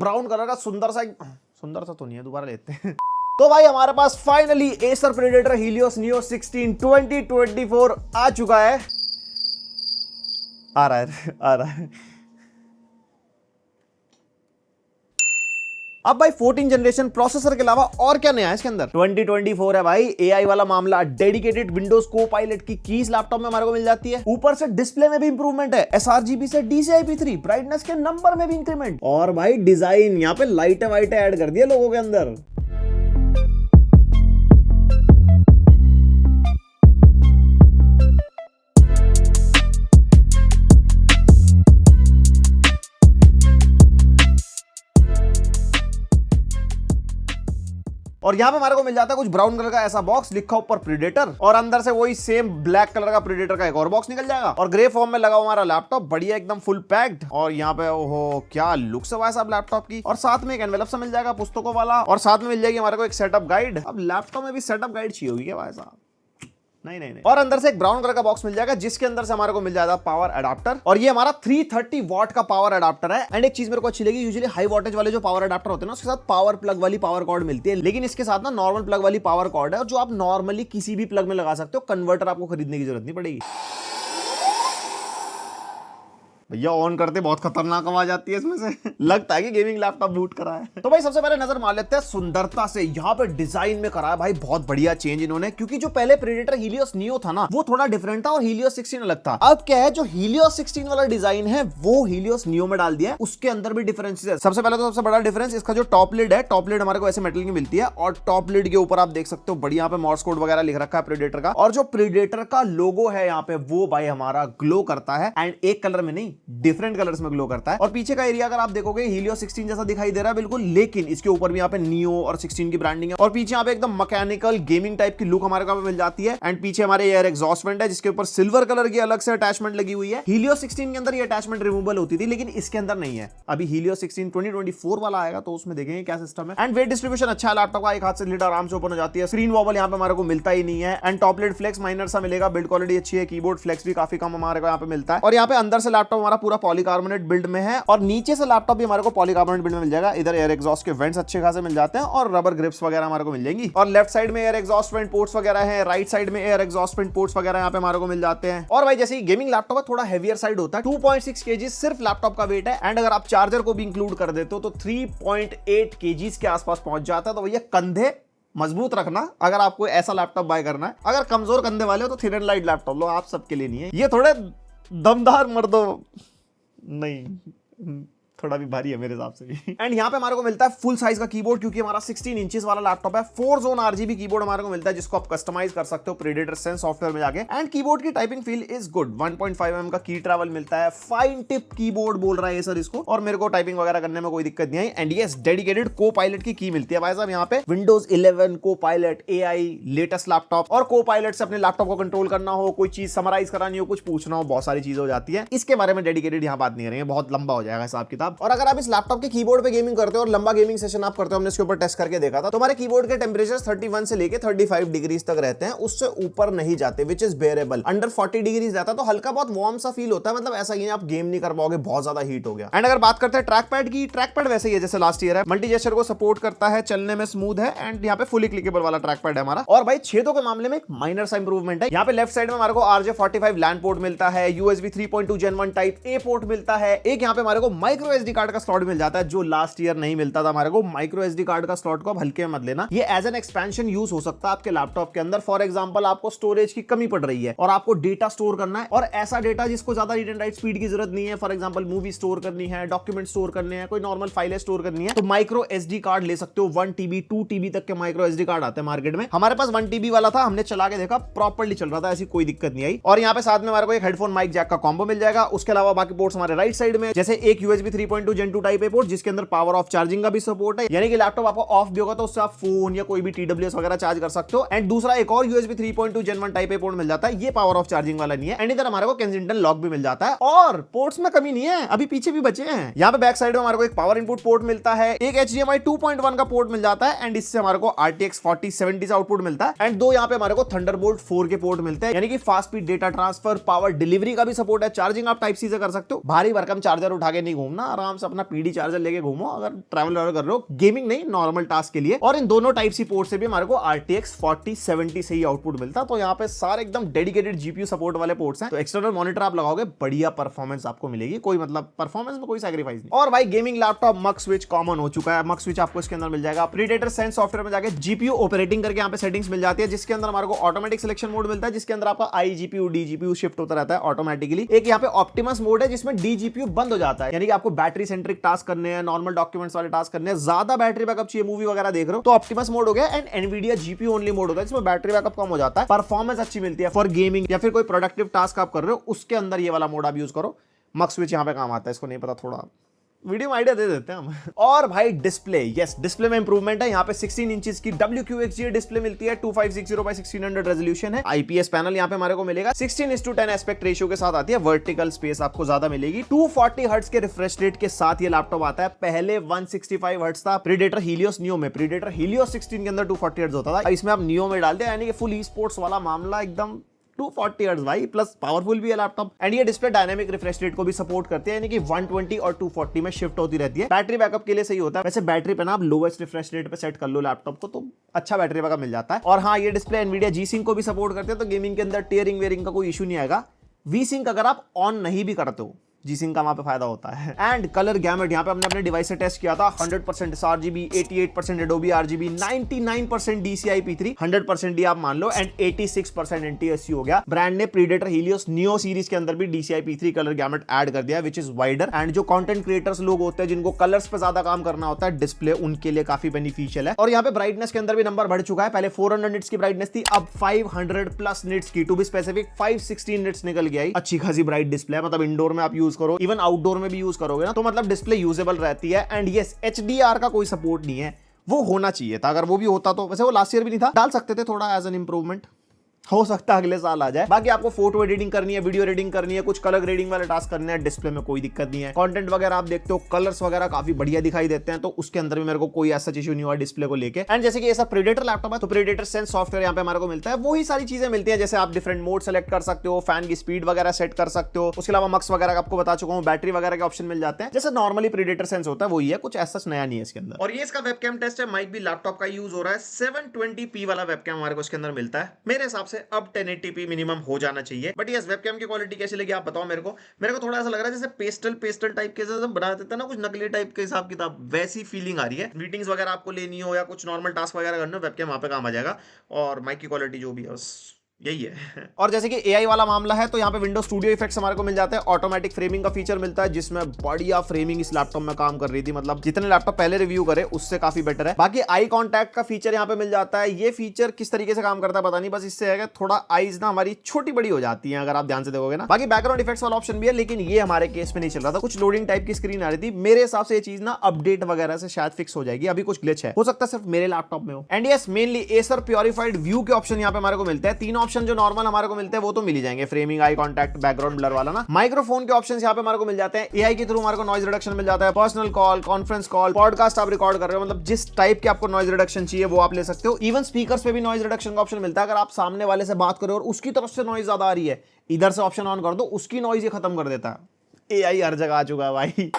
Brown colour का सुंदर सा तो नहीं है, दोबारा लेते हैं। तो भाई हमारे पास finally Acer Predator Helios Neo 16 2024 आ चुका है। आ रहा है। अब भाई 14 जनरेशन प्रोसेसर के अलावा और क्या नया है इसके अंदर? 2024 है भाई, एआई वाला मामला, डेडिकेटेड विंडोज को पायलट की कीज लैपटॉप में हमारे को मिल जाती है। ऊपर से डिस्प्ले में भी इंप्रूवमेंट है, sRGB से DCI-P3, ब्राइटनेस के नंबर में भी इंक्रीमेंट, और भाई डिजाइन यहाँ पे लाइटें वाइटें ऐड कर दिए लोगों के अंदर। और यहाँ पे हमारे को मिल जाता है कुछ ब्राउन कलर का ऐसा बॉक्स, लिखा ऊपर प्रेडेटर, और अंदर से वही सेम ब्लैक कलर का प्रेडेटर का एक और बॉक्स निकल जाएगा, और ग्रे फॉर्म में लगा हुआ हमारा लैपटॉप, बढ़िया एकदम फुल पैक्ड। और यहाँ पे ओहो क्या लुक्स है भाई साहब लैपटॉप की। और साथ में एक एनवेलप सा मिल जाएगा पुस्तकों वाला, और साथ में मिल जाएगी हमारे को एक सेटअप गाइड। अब लैपटॉप में भी सेटअप गाइड चाहिए होगी क्या भाई साहब? नहीं। और अंदर से एक ब्राउन कलर का बॉक्स मिल जाएगा, जिसके अंदर से हमारे को मिल जाएगा पावर अडाप्टर, और ये हमारा 330 वॉट का पावर अडाप्टर है। एंड एक चीज मेरे को अच्छी लगी, यूजुअली हाई वोल्टेज वाले जो पावर अडाप्टर होते हैं ना, उसके साथ पावर प्लग वाली पावर कॉर्ड मिलती है, लेकिन इसके साथ ना नॉर्मल प्लग वाली पावर कॉर्ड है, और जो आप नॉर्मली किसी भी प्लग में लगा सकते हो, कन्वर्टर आपको खरीदने की जरूरत नहीं पड़ेगी। भैया ऑन करते बहुत खतरनाक आवाज आती है इसमें से, लगता है कि गेमिंग लैपटॉप बूट करा है। तो भाई सबसे पहले नजर मार लेते हैं सुंदरता से। यहाँ पे डिजाइन में करा है भाई बहुत बढ़िया चेंज इन्होंने, क्योंकि जो पहले प्रेडेटर हीलियोस नियो था ना, वो थोड़ा डिफरेंट था और हीलियोस 16 अलग था। अब क्या है, जो हीलियोस 16 वाला डिजाइन है वो हीलियोस नियो में डाल दिया है, उसके अंदर भी डिफरेंसेस है। सबसे पहले तो सबसे बड़ा डिफरेंस इसका जो टॉप लिड है, टॉप लिड हमारे को ऐसे मेटल की मिलती है, और टॉप लिड के ऊपर आप देख सकते हो बढ़िया पे मॉर्स कोड वगैरह लिख रखा है प्रेडेटर का, और जो प्रेडेटर का लोगो है यहाँ पे वो भाई हमारा ग्लो करता है, एंड एक कलर में नहीं डिफरेंट कलर में ग्लो करता है। और पीछे का एरिया अगर आप देखोगे हीलियो 16 जैसा दिखाई दे रहा है बिल्कुल, लेकिन इसके ऊपर भी यहाँ पे नियो और 16 की ब्रांडिंग है, और पीछे यहाँ पे एकदम मैकेनिकल गेमिंग टाइप की लुक हमारे को मिल जाती है। एंड पीछे हमारे एयर एग्जॉस्ट वेंट है, जिसके ऊपर सिल्वर कलर की अलग से अटैचमेंट लगी हुई है। हीलियो 16 के अंदर ये अटैचमेंट रिमूवेबल होती थी, लेकिन इसके अंदर नहीं है। अभी हीलियो 16 2024 वाला आएगा तो उसमें देखेंगे क्या सिस्टम है। एंड वेट डिस्ट्रीब्यूशन अच्छा है लैपटॉप का, एक हाथ से लिड आराम से ओपन हो जाती है। स्क्रीन वॉबल यहाँ पे हमारे को मिलता ही नहीं है, and top lid flex minor सा मिलेगा, बिल्ड क्वालिटी अच्छी है, कीबोर्ड फ्लेक्स भी काफी कम हमारे को यहाँ पे मिलता है। और यहाँ पे अंदर से लैपटॉप हमारा पूरा पॉलीकार्बोनेट बिल्ड में है, और नीचे से लैपटॉप भी हमारे को पॉलीकार्बोनेट बिल्ड में मिल जाएगा। इधर एयर एग्जॉस्ट के वेंट्स अच्छे खासे मिल जाते हैं, और रबर ग्रिप्स वगैरह हमारे को मिल जाएंगी। और लेफ्ट साइड में एयर एग्जॉस्ट वेंट पोर्ट्स वगैरह हैं, राइट साइड में एयर एग्जॉस्ट वेंट पोर्ट्स वगैरह यहाँ पे हमारे को मिल जाते हैं। और भाई जैसे ही गेमिंग लैपटॉप है थोड़ा हेवियर साइड होता है, 2.6 kg सिर्फ लैपटॉप का वेट है, एंड अगर आप चार्जर को भी इंक्लूड कर देते हो तो 3.8 kg के आसपास पहुंच जाता है। तो भैया कंधे मजबूत रखना अगर आपको ऐसा लैपटॉप बाय करना है। अगर कमजोर कंधे वाले हो तो थिन एंड लाइट लैपटॉप लो, आप सबके लिए नहीं है ये। थोड़े दमदार मर्दों नहीं, थोड़ा भी भारी है मेरे हिसाब से भी। एंड यहाँ पे हमारे को मिलता है फुल साइज का कीबोर्ड, क्योंकि हमारा 16 इंचेस वाला लैपटॉप है। 4 जोन RGB कीबोर्ड हमारे को मिलता है, जिसको आप कस्टमाइज कर सकते हो प्रेडेटर सेंस सॉफ्टवेयर में जाके। एंड कीबोर्ड की typing feel is good, 1.5 mm का की ट्रैवल मिलता है, फाइन टिप कीबोर्ड बोल रहा है सर इसको, और मेरे को टाइपिंग वगैरह करने में कोई दिक्कत नहीं आई। एंड यस डेडिकेटेड को पायलट की की मिलती है भाई साहब यहाँ पे। विंडोज 11 को पायलट AI लेटेस्ट लैपटॉप, और को पायलट से अपने लैपटॉप को कंट्रोल करना हो, कोई चीज समराइज करानी हो, कुछ पूछना हो, बहुत सारी चीजें हो जाती है। इसके बारे में डेडिकेटेड यहाँ बात नहीं करेंगे, बहुत लंबा हो जाएगा हिसाब किताब। और अगर आप इस लैपटॉप के कीबोर्ड पे गेमिंग करते हो और लंबा गेमिंग सेशन आप करते हो, हमने इसके ऊपर टेस्ट करके देखा था, तो हमारे कीबोर्ड के टेंपरेचर 31 से लेके 35 डिग्रीज तक रहते हैं, उससे ऊपर नहीं जाते, विच इज बेरेबल। अंडर 40 डिग्रीज रहता है तो हल्का बहुत वार्म सा फील होता है, मतलब ऐसा ही आप गेम नहीं कर पाओगे, बहुत ज्यादा हीट हो गया। एंड अगर बात करते हैं ट्रैक पैड की, ट्रैक पैड वैसे ही है जैसे लास्ट ईयर है, मल्टी जेस्चर को सपोर्ट करता है, चलने में स्मूथ है, एंड यहाँ पे फुली क्लिकेबल वाला ट्रैक पैड है हमारा। और भाई छेदों के मामले में एक माइनर सा इंप्रूवमेंट है। यहाँ पे लेफ्ट साइड में हमारे को RJ45 लैन पोर्ट मिलता है, USB 3.2 Gen 1 type A port मिलता है, एक यहाँ पे हमारे को माइक्रो SD कार्ड का स्लॉट मिल जाता है, जो लास्ट ईयर नहीं मिलता था हमारे को। माइक्रो SD कार्ड का स्लॉट को आप हल्के में मत लेना, ये एज एन एक्सपेंशन यूज हो सकता है आपके लैपटॉप के अंदर। फॉर एग्जांपल आपको स्टोरेज की कमी पड़ रही है और आपको डेटा स्टोर करना है, और ऐसा डेटा जिसको ज्यादा रीड एंड राइट स्पीड की जरूरत नहीं है, फॉर एग्जांपल मूवी स्टोर करनी है, डॉक्यूमेंट स्टोर करने हैं, कोई नॉर्मल फाइलें स्टोर करनी है, तो माइक्रो SD कार्ड ले सकते हो। 1 TB 2 TB तक के माइक्रो SD कार्ड आते हैं मार्केट में। हमारे पास 1 TB वाला था, हमने चला के देखा, प्रॉपर्ली चल रहा था, ऐसी कोई दिक्कत नहीं आई। और यहाँ पे साथ में हमारे को एक हेडफोन माइक जैक का कॉम्बो मिल जाएगा। उसके अलावा बाकी पोर्ट्स हमारे राइट साइड में, जैसे एक USB 3.2 Gen 2 type A port, जिसके अंदर पावर ऑफ चार्जिंग का भी सपोर्ट है, यानी कि लैपटॉप आपको ऑफ भी होगा तो उससे आप फोन या कोई भी TWS वगैरह चार्ज कर सकते हो। एंड दूसरा एक और USB 3.2 Gen 1 type A port मिल जाता है, ये पावर ऑफ चार्जिंग वाला नहीं है। एंड इधर हमारे को केंसिंगटन लॉक भी मिल जाता है, और पोर्ट्स में कमी नहीं है, अभी पीछे भी बचे हैं। यहाँ पे बैक साइड में हमारे को एक पावर इनपुट पोर्ट मिलता है, एक HDMI 2.1 का पोर्ट मिल जाता है, एंड इससे हमारे को RTX 4070 से आउटपुट मिलता है, एंड दो यहाँ पे हमारे को थंडरबोल्ट 4 के पोर्ट मिलते हैं, यानी कि fast speed data transfer, power delivery का भी सपोर्ट है। चार्जिंग आप टाइप सी से कर सकते हो, भारी भरकम चार्जर उठा के नहीं घूमना, आराम से अपना पीडी चार्जर लेके घूमो अगर ट्रैवल कर रहे हो, गेमिंग नहीं नॉर्मल टास्क के लिए। और इन दोनों टाइप सी पोर्ट से भी हमारे को RTX 4070 से ही आउटपुट मिलता है। तो यहाँ पे सारे एकदम डेडिकेटेड GPU सपोर्ट वाले पोर्ट्स हैं। तो एक्सटर्नल मॉनिटर आप लगाओगे, बढ़िया परफॉर्मेंस आपको मिलेगी, कोई मतलब परफॉर्मेंस में कोई सैक्रिफाइस नहीं। और भाई गेमिंग लैपटॉप मक स्विच कॉमन हो चुका है। मक स्विच आपको इसके अंदर मिल जाएगा। प्रीडेटर सेंस सॉफ्टवेयर में जाके GPU ऑपरेटिंग करके यहाँ पे सेटिंग्स मिल जाती है, जिसके अंदर हमारे को ऑटोमेटिक सिलेक्शन मोड मिलता है, जिसके अंदर आपका iGPU DGPU शिफ्ट होता रहता है ऑटोमेटिकली। एक यहाँ पे ऑप्टिमस मोड है जिसमें DGPU बंद हो जाता है, यानी कि आपको बैटरी सेंट्रिक टास्क करने हैं, नॉर्मल डॉक्यूमेंट्स वाले टास्क करने हैं, ज्यादा बैटरी बैकअप चाहिए, मूवी वगैरह देख रहे हो तो ऑप्टिमस मोड हो गया। And Nvidia GPU only mode होता है जिसमें बैटरी बैकअप कम हो जाता है, परफॉर्मेंस अच्छी मिलती है फॉर गेमिंग या फिर कोई प्रोडक्टिव टास्क आप कर रहे हो उसके अंदर ये वाला मोड आप यूज करो। मक स्विच यहाँ पे काम आता है, इसको नहीं पता, थोड़ा वीडियो में आइडिया दे देते हैं हम। और भाई डिस्प्ले, यस डिस्प्ले में इंप्रूवमेंट है। यहाँ पे 16 इंचेस की WQHD डिस्प्ले मिलती है, 2560x1600 रेजोल्यूशन है। IPS पैनल यहाँ पे हमारे को मिलेगा, 16:10 एस्पेक्ट रेशियो के साथ आती है। वर्टिकल स्पेस आपको ज्यादा मिलेगी। 240 हर्ट्ज के रिफ्रेश रेट के साथ ये लैपटॉप आता है। पहले 165 हर्ट्ज था प्रीडेटर हीलियोस नियो में। प्रीडेटर हीलियोस 16 के अंदर 240 हर्ट्ज होता था, इसमें आप नियो में डाल दिया, यानी कि फुल ई स्पोर्ट्स वाला मामला एकदम 240 हर्ट्ज भाई, प्लस पावरफुल भी है लैपटॉप। एंड ये डिस्प्ले डायनामिक रिफ्रेश रेट को भी सपोर्ट करती है, यानी कि 120 और 240 में शिफ्ट होती रहती है। बैटरी बैकअप के लिए सही होता है। वैसे बैटरी पे ना आप लोवेस्ट रिफ्रेश रेट पे सेट कर लो लैपटॉप को तो अच्छा बैटरी बैकअप मिल जाता है। और हाँ, ये डिस्प्ले एनवीडिया G-Sync को भी सपोर्ट करते हैं, तो गेमिंग के अंदर टीयरिंग वेयरिंग का कोई इशू नहीं आएगा। V-Sync अगर आप ऑन नहीं भी करते हो, G-Sync का वहां पे फायदा होता है। एंड कलर गैमेट यहाँ पे हमने अपने डिवाइस से टेस्ट किया था। 100% sRGB, 88% Adobe RGB, 99% DCI P3, 100% D आप मान लो, एंड 86% NTSC हो गया। ब्रांड ने प्रीडेटर हीलियोस नियो सीरीज के अंदर भी DCI P3 colour gamete add कर दिया, विच इज वाइडर। एंड जो कंटेंट क्रिएटर्स लोग होते हैं जिनको कलर्स पे ज्यादा काम करना होता है, डिस्प्ले उनके लिए काफी बेनिफिशियल है। और यहाँ पे ब्राइटनेस के अंदर भी नंबर बढ़ चुका है। पहले 400 निट्स की ब्राइटनेस थी, अब 500+ निट्स की, टू बी स्पेसिफिक 516 निट्स निकल गई। अच्छी खासी ब्राइट डिस्प्ले है, मतलब इंडोर में आप यूज करो, इवन आउटडोर में भी यूज करोगे ना तो मतलब डिस्प्ले यूजेबल रहती है। एंड यस, HDR का कोई सपोर्ट नहीं है, वो होना चाहिए था। अगर वो भी होता तो, वैसे वो लास्ट ईयर भी नहीं था, डाल सकते थे थोड़ा एज एन इंप्रूवमेंट, हो सकता है अगले साल आ जाए। बाकी आपको फोटो एडिटिंग करनी है, वीडियो एडिटिंग करनी है, कुछ कलर ग्रेडिंग वाले टास्क करने हैं, डिस्प्ले में कोई दिक्कत नहीं है। कंटेंट वगैरह आप देखते हो, कलर्स वगैरह काफी बढ़िया दिखाई देते हैं, तो उसके अंदर भी मेरे को कोई ऐसा इशू नहीं हुआ डिस्प्ले को लेके। एंड जैसे कि ऐसा प्रीडेटर लैपटॉप है तो प्रीडेटर सेंस सॉफ्टवेयर यहाँ पे हमारे को मिलता है, वही सारी चीजें मिलती है, जैसे आप डिफरेंट मोड सेलेक्ट कर सकते हो, फैन की स्पीड वगैरह सेट कर सकते हो। उसके अलावा मक्स वगैरह आपको बता चुका हूँ, बैटरी वगैरह के ऑप्शन मिल जाते हैं, जैसे नॉर्मली प्रीडेटर सेंस होता है वही है, कुछ ऐसा नया नहीं है इसके अंदर। और ये इसका वेबकैम टेस्ट है, माइक भी लैपटॉप का यूज हो रहा है। 720p वाला वेबकैम हमारे को इसके अंदर मिलता है। मेरे हिसाब से अब 1080p मिनिमम हो जाना चाहिए। बट यस, वेबकैम की क्वालिटी कैसी लगी आप बताओ मेरे को थोड़ा ऐसा लग रहा है जैसे पेस्टल टाइप के जैसे बना देता है ना, कुछ नकली टाइप के हिसाब किताब, वैसी फीलिंग आ रही है। मीटिंग्स वगैरह आपको लेनी हो या कुछ नॉर्मल टास्क वगैरह करना हो, वेबकैम वहां पे काम आ जाएगा। और माइक की क्वालिटी जो भी है यही है। और जैसे कि AI वाला मामला है तो यहाँ पे विंडो स्टूडियो इफेक्ट्स हमारे को मिल जाते हैं। ऑटोमेटिक फ्रेमिंग का फीचर मिलता है, जिसमें बढ़िया फ्रेमिंग इस लैपटॉप में काम कर रही थी, मतलब जितने लैपटॉप पहले रिव्यू करे उससे काफी बेटर है। बाकी आई कॉन्टैक्ट का फीचर यहाँ पे मिल जाता है। ये फीचर किस तरीके से काम करता है पता नहीं, बस इससे है थोड़ा आईज ना हमारी छोटी बड़ी हो जाती है अगर आप ध्यान से देखोगे ना। बाकी बैकग्राउंड इफेक्ट्स वाला ऑप्शन भी है, लेकिन ये हमारे केस में नहीं चल रहा था। कुछ लोडिंग टाइप की स्क्रीन आ रही थी। मेरे हिसाब से ये चीज ना अपडेट वगैरह से शायद फिक्स हो जाएगी, अभी कुछ ग्लिच है, हो सकता है सिर्फ मेरे लैपटॉप में हो। And yes, mainly Acer purified view के ऑप्शन यहाँ पे हमारे को मिलते हैं। 3 ऑप्शन जो नॉर्मल हमारे को मिलते हैं वो तो मिल ही जाएंगे, framing, eye contact, background blur वाला ना। माइक्रोफोन के ऑप्शंस यहाँ पे हमारे को मिल जाते हैं। एआई के थ्रू हमारे को नॉइज रिडक्शन मिल जाता है, personal call, conference call, podcast आप रिकॉर्ड कर रहे हो, मतलब जिस टाइप के आपको नॉइज रिडक्शन चाहिए वो आप ले सकते हो। इवन स्पीकर्स पे भी नॉइज रिडक्शन का ऑप्शन मिलता है। अगर आप सामने वाले से बात कर रहे हो और उसकी तरफ से नॉइज ज्यादा आ रही है, इधर से ऑप्शन ऑन कर दो, उसकी नॉइज ये खत्म कर देता है। एआई हर जगह आ चुका है भाई।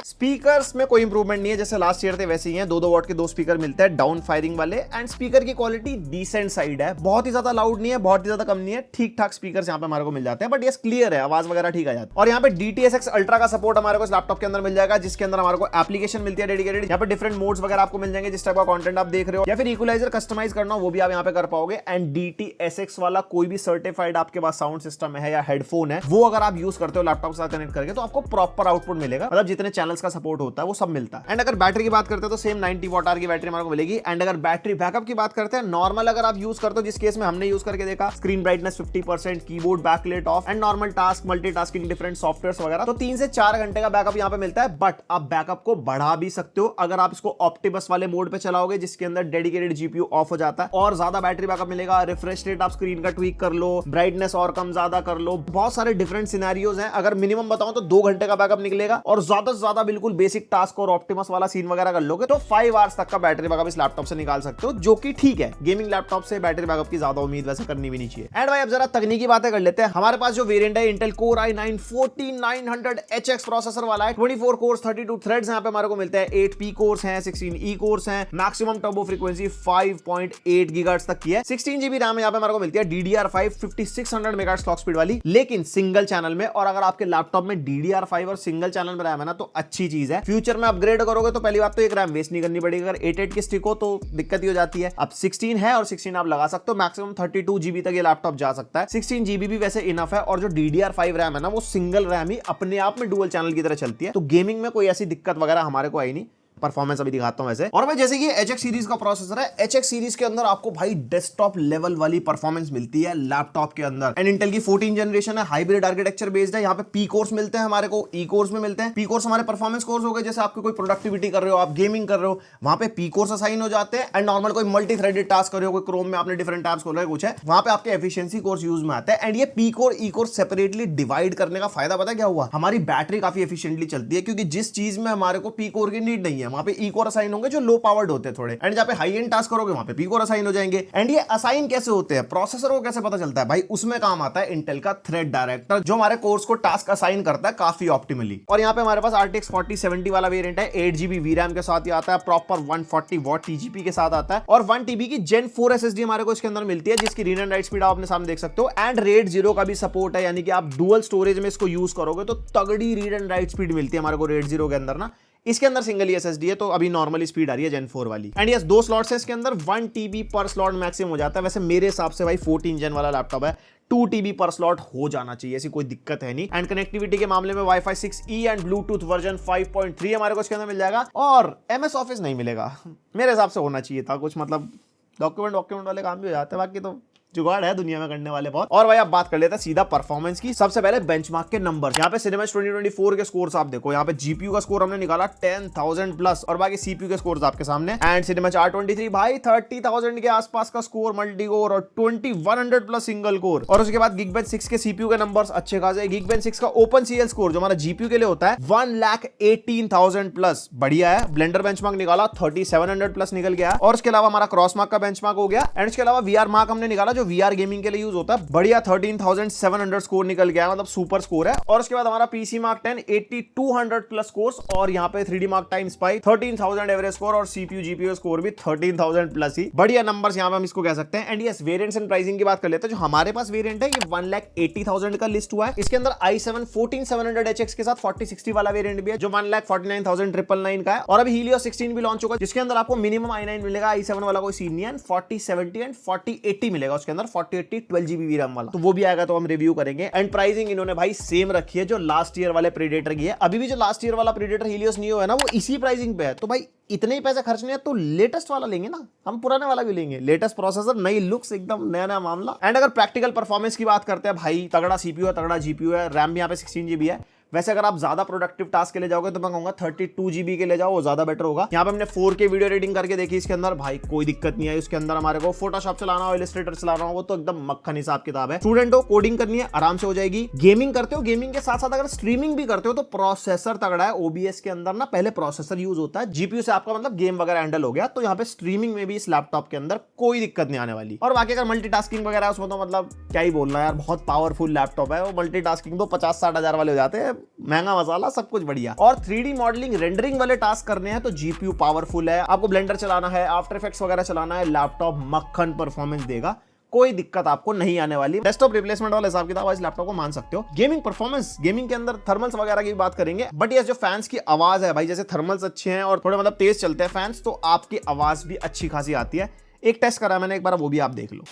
स्पीकर्स में कोई इंप्रूवमेंट नहीं है, जैसे लास्ट ईयर थे वैसे ही हैं। 2-2 वॉट के 2 स्पीकर मिलते हैं, डाउन फायरिंग वाले। एंड स्पीकर की क्वालिटी डिसेंट साइड है, बहुत ही ज्यादा लाउड नहीं है, बहुत ही ज्यादा कम नहीं है, ठीक ठाक स्पीकर्स यहाँ पे हमारे को मिल जाते हैं। बट यस, क्लियर है, आवाज वगैरह ठीक आ जाती है। और यहाँ पे DTS:X अल्ट्रा का सपोर्ट हमारे को इस लैपटॉप के अंदर मिल जाएगा, जिसके अंदर हमारे को एप्लीकेशन मिलती है डेडिकेटेड। यहाँ पे डिफरेंट मोड्स वगैरह आपको मिल जाएंगे, जिस टाइप का कंटेंट आप देख रहे हो, या फिर इक्वलाइजर कस्टमाइज करना हो वो भी आप यहाँ पे कर पाओगे। एंड DTS:X वाला कोई भी सर्टिफाइड आपके पास साउंड सिस्टम है या हेडफोन है, वो अगर आप यूज करते हो लैपटॉप के साथ कनेक्ट करके, तो आपको प्रॉपर आउटपुट मिलेगा, मतलब जितने चैनल्स का सपोर्ट होता है वो सब मिलता है। एंड अगर बैटरी की बात करते हैं तो सेम 90 वॉट आवर की बैटरी हमारे को मिलेगी। एंड अगर बैटरी बैकअप की बात करते हैं, नॉर्मल अगर आप यूज करते हो, जिस केस में हमने यूज करके देखा, screen brightness 50%, keyboard backlight off, and normal task, multitasking, different softwares वगैरह, तो 3 से 4 घंटे का बैकअप यहाँ पे मिलता है। बट आप बैकअप को बढ़ा भी सकते हो अगर आप इसको ऑप्टिमस वाले मोड पे चलाओगे, जिसके अंदर डेडिकेटेड GPU ऑफ हो जाता है, और ज्यादा बैटरी बैकअप मिलेगा। रिफ्रेश रेट आप स्क्रीन का ट्वीक कर लो, ब्राइटनेस और कम ज्यादा कर लो, बहुत सारे डिफरेंट सिनेरियोज हैं। अगर मिनिमम बताऊं तो 2 घंटे का बैकअप निकलेगा, और ज्यादा से ज्यादा सा बिल्कुल बेसिक टास्क और ऑप्टिमस वाला सीन वगैरह कर लोगे तो 5 आवर्स तक का बैटरी बैकअप इस लैपटॉप से निकाल सकते हो, जो कि ठीक है। गेमिंग लैपटॉप से बैटरी बैकअप की ज्यादा उम्मीद वैसे करनी भी नहीं चाहिए। एंड भाई अब जरा तकनीकी बातें कर लेते हैं। हमारे पास जो वेरिएंट है Intel Core i9 14900HX processor वाला है, 24 कोर्स 32 थ्रेड्स यहाँ पे हमारे को मिलते हैं, 8P कोर्स हैं, 16E कोर्स हैं, मैक्सिमम टर्बो फ्रीक्वेंसी 5.8 गीगाहर्ट्ज तक की है, 16GB रैम यहाँ पे हमारे को मिलती है, DDR5 5600 मेगाहर्ट्ज क्लॉक स्पीड वाली, लेकिन सिंगल चैनल में। और अगर आपके लैपटॉप में DDR5 और सिंगल चैनल में रैम है ना तो अच्छी चीज है। फ्यूचर में अपग्रेड करोगे तो पहली बात तो एक रैम वेस्ट नहीं करनी पड़ेगी। अगर 8 की स्टिक हो तो दिक्कत ही हो जाती है। अब 16 है और 16 आप लगा सकते हो, मैक्सिमम 32GB तक ये लैपटॉप जा सकता है। 16GB भी वैसे इनफ है, और जो DDR5 रैम है ना वो सिंगल रैम ही अपने आप में डुअल चैनल की तरह चलती है, तो गेमिंग में कोई ऐसी दिक्कत वगैरह हमारे को आई नहीं। परफॉर्मेंस अभी दिखाता हूं वैसे। और भाई जैसे कि HX सीरीज का प्रोसेसर है, HX सीरीज के अंदर आपको भाई डेस्कटॉप लेवल वाली परफॉर्मेंस मिलती है लैपटॉप के अंदर। एंड इंटेल की 14 जनरेशन है, हाइब्रिड आर्किटेक्चर बेस्ड है। यहाँ पे P कोर्स मिलते हैं हमारे को, E कोर्स में मिलते हैं। P कोर्स हमारे परफॉर्मेंस कोर्स हो गए, जैसे आपको कोई प्रोडक्टिविटी कर रहे हो, आप गेमिंग कर रहे हो, वहां पे P कोर्स असाइन हो जाते हैं। एंड नॉर्मल कोई मल्टी थ्रेडेड टास्क कर रहे हो, कोई क्रोम में आपने डिफरेंट टैब्स खोल रहे कुछ है, वहां पे आपके एफिशिएंसी कोर्स यूज में आता है। एंड ये P core E course separately divide करने का फायदा पता क्या हुआ, हमारी बैटरी काफी एफिशिएंटली चलती है, क्योंकि जिस चीज में हमारे को P कोर की नीड नहीं है वहां पे E कोर असाइन होंगे जो लो पावर्ड होते हैं थोड़े। एंड जहां पे हाई एंड टास्क करोगे वहां पे P कोर असाइन हो जाएंगे। एंड ये असाइन कैसे होते हैं, प्रोसेसर को कैसे पता चलता है भाई, उसमें काम आता है इंटेल का थ्रेड डायरेक्टर, जो हमारे कोर्स को टास्क असाइन करता है काफी ऑप्टिमली। और यहाँ पे हमारे पास RTX 4070 वाला वेरिएंट है, 8GB VRAM के साथ ही आता है, प्रॉपर 140 वॉट TGP के साथ आता है, और 1TB की Gen 4 SSD हमारे को इसके अंदर मिलती है, जिसकी रीड एंड राइट स्पीड आप अपने सामने देख सकते हो। एंड RAID 0 का भी सपोर्ट है, यानी कि आप डुअल स्टोरेज में इसको यूज करोगे तो तगड़ी रीड एंड राइट स्पीड मिलती है हमारे को RAID 0 के अंदर ना। इसके अंदर सिंगल SSD है, तो अभी नॉर्मली स्पीड आ रही है Gen 4 वाली। एंड यस 2 स्लॉट्स है इसके अंदर, 1TB पर स्लॉट मैक्सिमम हो जाता है। वैसे मेरे हिसाब से भाई 14 Gen वाला लैपटॉप है, 2TB पर स्लॉट हो जाना चाहिए, ऐसी कोई दिक्कत है नहीं। एंड कनेक्टिविटी के मामले में Wi-Fi 6E and Bluetooth version 5.3 हमारे को इसके अंदर मिल जाएगा, और MS ऑफिस नहीं मिलेगा। मेरे हिसाब से होना चाहिए था कुछ, मतलब डॉक्यूमेंट वाले काम भी हो जाते हैं, बाकी तो जुगाड़ है दुनिया में करने वाले बहुत। और भाई अब बात कर लेते हैं सीधा परफॉर्मेंस की। सबसे पहले बेंचमार्क के नंबर, यहाँ पे सिनेमैक्स 2024 के स्कोर्स आप देखो, यहाँ पे जीपीयू का स्कोर हमने निकाला 10,000 प्लस, और बाकी सीपीयू के स्कोर्स आपके सामने। एंड सिनेमैक्स R23 भाई 30,000 के आसपास का स्कोर मल्टी कोर, और 2100 प्लस सिंगल कोर। और उसके बाद Geekbench 6 के सीपीयू के नंबर्स अच्छे खासे। Geekbench 6 का ओपन CL स्कोर जो हमारा जीपीयू के लिए होता है 1,18,000 प्लस, बढ़िया है। ब्लेंडर बेंचमार्क निकाला 3700 प्लस निकल गया। और उसके अलावा हमारा क्रॉसमार्क का बेंचमार्क हो गया। एंड उसके अलावा VR मार्क हमने निकाला जो VR गेमिंग के लिए यूज होता है, बढ़िया 13,700 स्कोर निकल गया, मतलब सुपर स्कोर है। और उसके बाद हमारा पीसी मार्क 10 8200 प्लस स्कोर्स, और यहाँ पे 3D mark time spy 13,000 average score, और सीपीयू जीपीयू स्कोर भी 13,000 प्लस ही, बढ़िया नंबर्स यहाँ पे हम इसको कह सकते हैं। And yes variants and pricing की बात कर लेते हैं। जो हमारे पास वेरिएंट है ये 1,80,000 का लिस्ट हुआ है। इसके अंदर i7 14700HX के साथ 4060 वाला वेरिएंट भी है जो 1,49,999 का है। और अभी Helios 16 भी लॉन्च होगा, जिसके अंदर आपको मिनिमम i9 मिलेगा, i7 वाला कोई सीन नहीं है। 4070 एंड 4080 मिलेगा उसके अंदर, 4080 12GB VRAM वाला, तो वो भी आएगा तो हम रिव्यू करेंगे। एंड प्राइसिंग इन्होंने भाई सेम रखी है जो लास्ट ईयर वाले प्रीडेटर की है। अभी भी जो लास्ट ईयर वाला प्रीडेटर Helios Neo है ना वो इसी प्राइसिंग पे है, तो भाई इतने ही पैसे खर्चने हैं तो लेटेस्ट वाला लेंगे ना, हम पुराने वाला भी लेंगे। लेटेस्ट प्रोसेसर, नई लुक्स, एकदम नया नया मामला। एंड अगर प्रैक्टिकल परफॉर्मेंस की बात करते हैं भाई, तगड़ा सीपीयू है, तगड़ा जीपीयू है, रैम भी यहाँ पे 16GB है। वैसे अगर आप ज्यादा प्रोडक्टिव टास्क के लिए जाओगे तो मैं कहूंगा 32GB के ले जाओ, वो ज्यादा बेटर होगा। यहाँ पे हमने 4K वीडियो एडिटिंग करके देखी, इसके अंदर भाई कोई दिक्कत नहीं है। इसके अंदर हमारे को फोटोशॉप चलाना हो, इलस्ट्रेटर चलाना हो, वो तो एकदम मक्खन हिसाब किताब है। स्टूडेंट हो, कोडिंग करनी है, आराम से हो जाएगी। गेमिंग करते हो, गेमिंग के साथ साथ अगर स्ट्रीमिंग भी करते हो तो प्रोसेसर तगड़ा है। OBS के अंदर ना पहले प्रोसेसर यूज होता है, जीपीयू से आपका मतलब गेम वगैरह हैंडल हो गया, तो यहाँ पे स्ट्रीमिंग में भी इस लैपटॉप के अंदर कोई दिक्कत नहीं आने वाली। और बाकी अगर मल्टीटास्किंग वगैरह उसमें तो मतलब क्या ही बोलना यार, बहुत पावरफुल लैपटॉप है। वो मल्टीटास्किंग तो 50-60 हजार वाले हो जाते हैं, महंगा मसाला, सब कुछ बढ़िया। और 3D मॉडलिंग, रेंडरिंग वाले टास्क करने हैं तो जीपीयू पावरफुल है। आपको ब्लेंडर चलाना है, आफ्टर इफेक्ट्स वगैरह चलाना है, लैपटॉप मक्खन परफॉर्मेंस देगा, कोई दिक्कत आपको नहीं आने वाली। डेस्कटॉप रिप्लेसमेंट वाला हिसाब किताब इस लैपटॉप को मान सकते हो। गेमिंग परफॉर्मेंस, गेमिंग के अंदर थर्मल्स वगैरह की बात करेंगे, बट ये जो फैंस की आवाज है भाई, जैसे थर्मल्स अच्छे हैं और थोड़े मतलब तेज चलते हैं फैंस, तो आपकी आवाज भी अच्छी खासी आती है। एक टेस्ट करा मैंने एक बार, वो भी आप देख लो।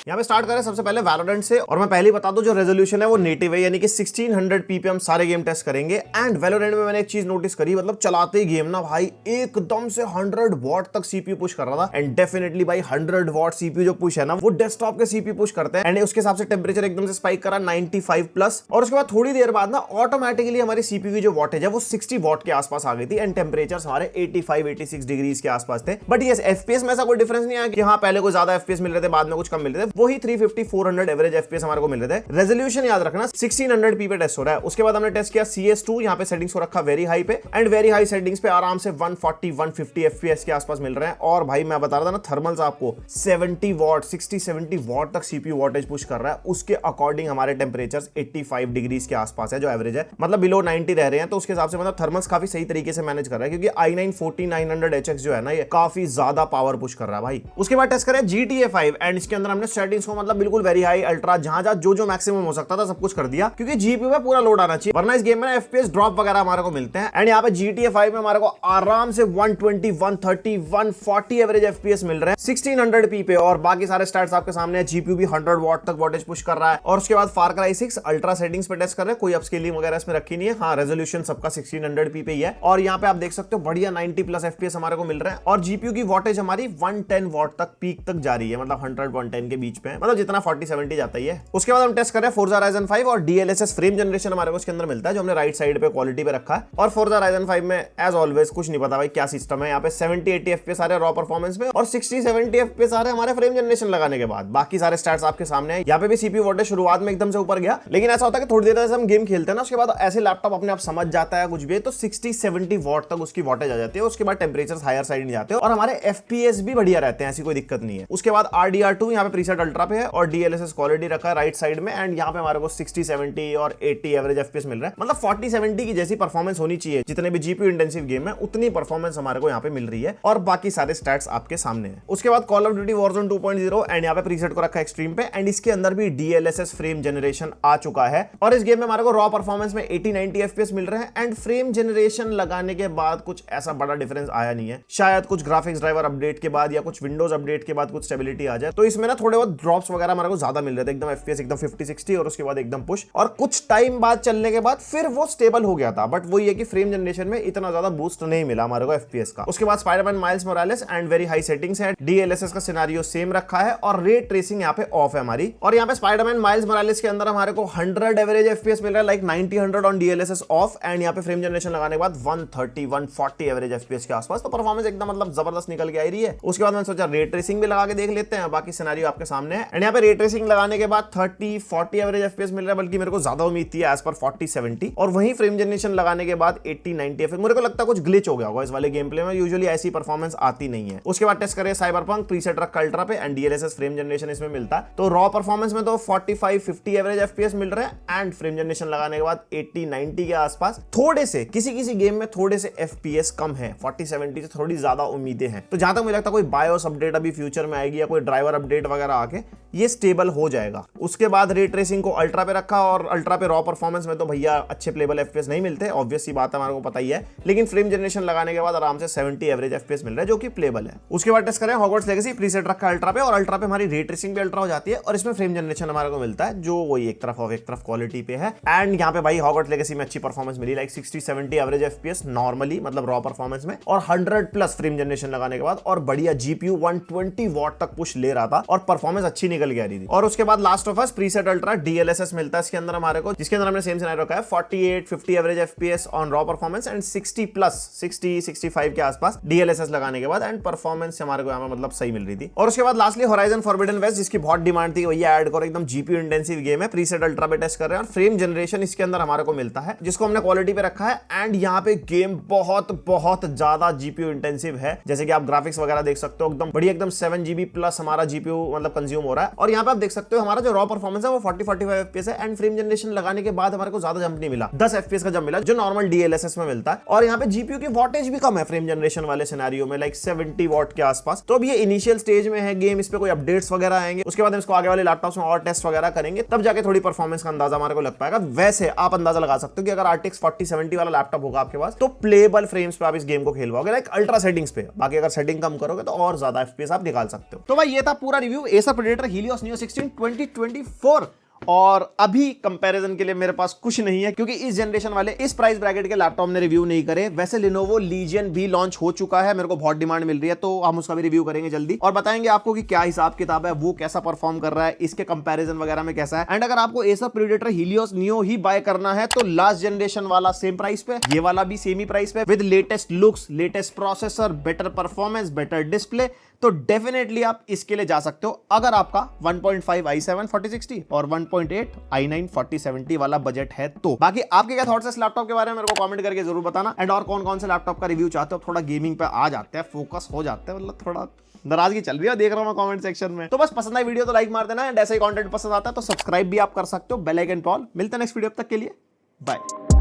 यहाँ पे स्टार्ट करें सबसे पहले वैलोरेंट से, और मैं पहले ही बता दूं जो रेजोल्यूशन है वो नेटिव है, यानी कि 1600p हम सारे गेम टेस्ट करेंगे। एंड वैलोरेंट में मैंने एक चीज नोटिस करी, मतलब चलाते ही गेम ना भाई एकदम से 100 वॉट तक सीपीयू पुश कर रहा था। एंड डेफिनेटली भाई 100 वॉट सीपीयू जो पुश है ना वो डेस्कटॉप के सीपीयू पुश करते हैं। एंड उसके हिसाब से टेम्परेचर एकदम से स्पाइक करा 95 प्लस, और उसके बाद थोड़ी देर बाद ना ऑटोमेटिकली हमारी सीपीयू की जो वॉटेज है वो 60 वॉट के आसपास आ गई थी। एंड टेम्परेचर हमारे 85-86 डिग्रीज के आसपास थे। बट यस एफपीएस में ऐसा कोई डिफरेंस नहीं आया कि हाँ पहले कोई ज्यादा एफपीएस मिल रहे थे, बाद में कुछ कम मिल रहे थे। वही 350 400 एवरेज एफपीएस हमारे को मिल रहे थे। रेजोल्यूशन याद रखना 1600p पे टेस्ट हो रहा है। उसके बाद हमने टेस्ट किया CS2, यहाँ पे सेटिंग्स को रखा वेरी हाई पे, एंड वेरी हाई सेटिंग्स पे आराम से 140 150 एफपीएस के आसपास मिल रहे हैं। और भाई मैं बता रहा था ना, थर्मल्स आपको 70 वॉट 60-70 वॉट तक सीपीयू वॉटेज पुश कर रहा है। उसके अकॉर्डिंग हमारे टेम्परेचर 85 डिग्रीज के आसपास है, जो एवरेज है, मतलब बिलो 90 रह रहे हैं। तो उसके हिसाब से मतलब थर्मल्स काफी सही तरीके से मैनेज कर रहा है, क्योंकि i9 4900HX जो है ना, ये काफी ज्यादा पावर पुश कर रहा है भाई। उसके बाद टेस्ट करें GTA 5, एंड इसके अंदर हमने सेटिंग्स को मतलब बिल्कुल वेरी हाई अल्ट्रा, जहां जो मैक्सिमम हो सकता था सब कुछ कर दिया, क्योंकि जीपीयू पे पूरा लोड आना चाहिए, वरना इस गेम में एफपीएस ड्रॉप वगैरह हमारे को मिलते हैं। एंड यहाँ पे GTA 5 में हमारे को आराम से 120 130 140 एवरेज एफपीएस मिल रहे हैं 1600p पे, और बाकी सारे स्टैट्स आपके सामने है। जीपीयू भी 100 वॉट तक वोल्टेज पुश कर रहा है। और उसके बाद फार क्राई 6 अल्ट्रा सेटिंग्स पे टेस्ट कर रहे हैं, कोई अपस्केलिंग वगैरह इसमें रखी नहीं है। हाँ, रेजोल्यूशन सबका 1600p पे ही है, और यहाँ पे आप देख सकते हो बढ़िया 90+ एफपीएस हमारे को मिल रहे हैं। और जीपीयू की वोटेज हमारी 110 वॉट तक पीक तक जा रही है, मतलब 100-110 के बीच में, मतलब जितना 40-70 जाता ही है। उसके बाद हम टेस्ट कर रहे हैं Forza Horizon 5, और DLSS फ्रेम जनरेशन हमारे को इसके अंदर मिलता है, जो हमने राइट साइड पे क्वालिटी पे रखा है। और Forza Horizon 5 में एज ऑलवेज कुछ नहीं पता भाई क्या सिस्टम है। यहाँ पे 70-80 एफपीएस आ रहे हैं रॉ परफॉर्मेंस में, और 60-70 एफपीएस आ रहे हैं हमारे फ्रेम जनरेशन लगाने के बाद। बाकी सारे स्टैट्स आपके सामने है। यहाँ पे भी सीपीयू वोल्टेज शुरुआत में एकदम से ऊपर गया, लेकिन ऐसा होता है कि थोड़ी देर से हम गेम खेलते हैं ना, उसके बाद ऐसे लैपटॉप अपने आप समझ जाता है कुछ भी, तो 60-70 वॉट तक उसकी वोल्टेज आ जाती है। उसके बाद टेम्परेचर हायर साइड नहीं जाते, और हमारे एफपीएस भी बढ़िया रहते हैं, ऐसी कोई दिक्कत नहीं है। उसके बाद RDR2 यहाँ पे प्रीसेट अल्ट्रा पे है, और DLSS क्वालिटी रखा है राइट साइड में, एंड यहाँ पे हमारे को 60-70 और 80 एवरेज एफपीएस मिल रहा है, मतलब 40-70 की जैसी परफॉर्मेंस होनी चाहिए। जितने भी जीपीयू इंटेंसिव गेम है उतनी परफॉर्मेंस हमारे को यहाँ पे मिल रही है, और बाकी सारे स्टैट्स आपके सामने हैं। उसके बाद call of duty Warzone 2.0, and यहाँ पे प्रीसेट को रखा है एक्सट्रीम पे, एंड इसके अंदर भी DLSS फ्रेम जनरेशन आ चुका है। और इस गेम में हमारे को रॉ परफॉर्मेंस में 80-90 एफपीएस मिल रहे हैं, एंड फ्रेम जनरेशन लगाने के बाद कुछ ऐसा बड़ा डिफरेंस आया नहीं है। शायद कुछ ग्राफिक्स ड्राइवर अपडेट के बाद या कुछ विंडोज अपडेट के बाद कुछ स्टेबिलिटी आ जाए, तो इसमें ना थोड़े बहुत ड्रॉप्स वगैरह हमारे को ज्यादा मिल रहे थे, एकदम एफपीएस एकदम 50-60, और उसके बाद एकदम पुश, और कुछ टाइम बाद चलने के बाद फिर वो स्टेबल हो गया था। बट वो ये कि फ्रेम जनरेशन में इतना ज्यादा बूस्ट नहीं मिला हमारे को एफपीएस का। उसके बाद Spiderman miles Morales and very high settings है, DLSS का सिनेरियो सेम रखा है, और रे ट्रेसिंग यहाँ पे ऑफ है हमारी। और यहाँ पे स्पाइडरमैन माइल्स मोरालेस के अंदर हमारे को 100 एवरेज एफपीएस मिल रहा है, like 90-100 on DLSS of, and यहाँ पे फ्रेम जनरेशन लगाने के बाद 130-140 एवरेज एफपीएस के आसपास, तो परफॉर्मेंस एकदम मतलब जबरदस्त निकल के आ रही है। उसके बाद मैंने सोचा रे ट्रेसिंग भी लगा के देख लेते हैं, बाकी सिनेरियो आपके सामने है। एंड यहाँ पे रे ट्रेसिंग लगाने के बाद 30-40 एवरेज एफपीएस मिल रहा है, बल्कि मेरे को ज्यादा उम्मीद थी एज पर 40-70, और वहीं फ्रेम जनरेशन लगाने के बाद 80-90 एफपीएस। मेरे को लगता है कुछ ग्लिच हो गया होगा इस वाले गेम प्ले में, यूजुअली ऐसी परफॉर्मेंस आती नहीं है। उसके बाद टेस्ट करें साइबरपंक, प्रीसेट रखा अल्ट्रा पे, एंड DLSS फ्रेम जनरेशन इसमें मिलता है। तो रॉ परफॉर्मेंस में तो 45-50 एवरेज एफपीएस मिल रहे हैं, एंड फ्रेम जनरेशन लगाने के बाद 80-90 के आसपास। थोड़े से किसी गेम में थोड़े से एफपीएस कम है, 40-70 से थोड़ी ज्यादा उम्मीदें हैं। तो जहां तक मुझे लगता है कोई बायोस अपडेट अभी फ्यूचर में आएगी, या कोई ड्राइवर अपडेट वगैरह आके ये स्टेबल हो जाएगा। उसके बाद रे ट्रेसिंग को अल्ट्रा पे रखा, और अल्ट्रा पे रॉ परफॉर्मेंस में तो भैया अच्छे प्लेबल एफपीएस नहीं मिलते, ऑब्वियस सी बात है, हमारे को पता ही है। लेकिन फ्रेम जनरेशन लगाने के बाद आराम से 70 एवरेज एफपीएस मिल रहा है, जो कि प्लेबल है। उसके बाद टेस्ट करें हॉगवर्ट्स लेगेसी, प्रीसेट रखा अल्ट्रा पे, और अल्ट्रा पे हमारी रे ट्रेसिंग भी अल्ट्रा हो जाती है, और इसमें फ्रेम जनरेशन हमारे को मिलता है, जो वही एक तरफ क्वालिटी पे है। एंड यहाँ पे भाई हॉगवर्ट्स लेगेसी में अच्छी परफॉर्मेंस मिली, लाइक 60-70 एवरेज एफपीएस नॉर्मली, मतलब रॉ परफॉर्मेंस में, और 100+ फ्रेम जनरेशन लगाने के बाद, और बढ़िया जीपीयू 120 वॉट तक पुश ले रहा था, और परफॉर्मेंस अच्छी निकल के आ रही थी। और उसके बाद last of us preset ultra DLSS मिलता है इसके अंदर हमारे को, जिसके अंदर हमने सेम सिनेरियो रखा है 48-50 average FPS on raw performance, and 60+60-65 के आसपास DLSS लगाने के बाद, एंड परफॉर्मेंस हमारे को यहाँ मतलब सही मिल रही थी। और उसके बाद लास्टली होराइजन फॉरबिडन वेस्ट, जिसकी बहुत डिमांड थी, वही ऐड करो, एकदम जीपीयू इंटेंसिव गेम है, प्रीसेट अल्ट्रा पे टेस्ट कर रहे हैं, और फ्रेम जनरेशन इसके अंदर हमारे को मिलता है, जिसको हमने क्वालिटी पे रखा है। एंड यहाँ पे गेम बहुत ज्यादा जीपीयू इंटेंसिव है, जैसे कि आप ग्राफिक्स वगैरह देख सकते हो, एकदम बढ़िया, एकदम 7 GB प्लस हमारा जीपीयू मतलब कंज्यूम हो रहा है। और यहाँ पे आप देख सकते हो हमारा जो रॉ परफॉर्मेंस है वो 40-45 एफपीएस है, एंड फ्रेम जनरेशन लगाने के बाद हमारे को ज्यादा जंप नहीं मिला, 10 एफपीएस का जंप मिला, जो नॉर्मल DLSS में मिलता है। और यहाँ पे जीपीयू की वॉटेज भी कम है फ्रेम जनरेशन वाले सिनेरियो में, लाइक 70 वॉट के आसपास। तो अब ये इनिशियल स्टेज में है गेम, इस पे कोई अपडेट्स वगैरह आएंगे, उसके बाद हम इसको आगे वाले लैपटॉप्स में और टेस्ट वगैरह करेंगे, तब जाके थोड़ी परफॉर्मेंस का अंदाजा हमारे को लग पाएगा। वैसे आप अंदाजा लगा सकते हो कि अगर RTX 4070 वाला लैपटॉप होगा आपके पास, तो प्लेबल फ्रेम्स पे आप इस गेम को खेल पाओगे, लाइक अल्ट्रा सेटिंग्स पे। बाकी अगर सेटिंग कम करोगे तो और ज्यादा एफपीएस आप निकाल सकते हो। तो भाई ये था पूरा review Acer Predator Helios Neo 16 2024। और अभी कंपैरिजन के लिए मेरे पास कुछ नहीं है, क्योंकि इस जनरेशन वाले इस प्राइस ब्रैकेट के लैपटॉप ने रिव्यू नहीं करे। वैसे Lenovo Legion भी लॉन्च हो चुका है, मेरे को बहुत डिमांड मिल रही है, तो हम उसका भी रिव्यू करेंगे जल्दी, और बताएंगे आपको कि क्या हिसाब किताब है, वो कैसा परफॉर्म कर रहा है, इसके कंपैरिजन वगैरह में कैसा है। एंड अगर आपको एसर प्रेडेटर हीलियोस नियो ही बाय करना है, तो लास्ट जनरेशन वाला सेम प्राइस पे, ये वाला भी सेम ही प्राइस पे, with latest looks, latest processor, better performance, better display, तो डेफिनेटली आप इसके लिए जा सकते हो अगर आपका 1.5 i7 4060 और 1.8 i9 4070 वाला बजट है तो। बाकी आपके क्या थॉट्स है इस लैपटॉप के बारे में मेरे को कमेंट करके जरूर बताना। एंड और कौन कौन से लैपटॉप का रिव्यू चाहते हो, थोड़ा गेमिंग पे आ जाते हैं, फोकस हो जाते हैं, मतलब थोड़ा नाराजगी चल रही है देख रहा हूं मैं कमेंट सेक्शन में। तो बस पसंद आई वीडियो तो लाइक मार देना, एंड ऐसा ही कंटेंट पसंद आता है तो सब्सक्राइब भी आप कर सकते हो, बेल आइकन पे ऑल। मिलते हैं नेक्स्ट वीडियो, तक के लिए बाय।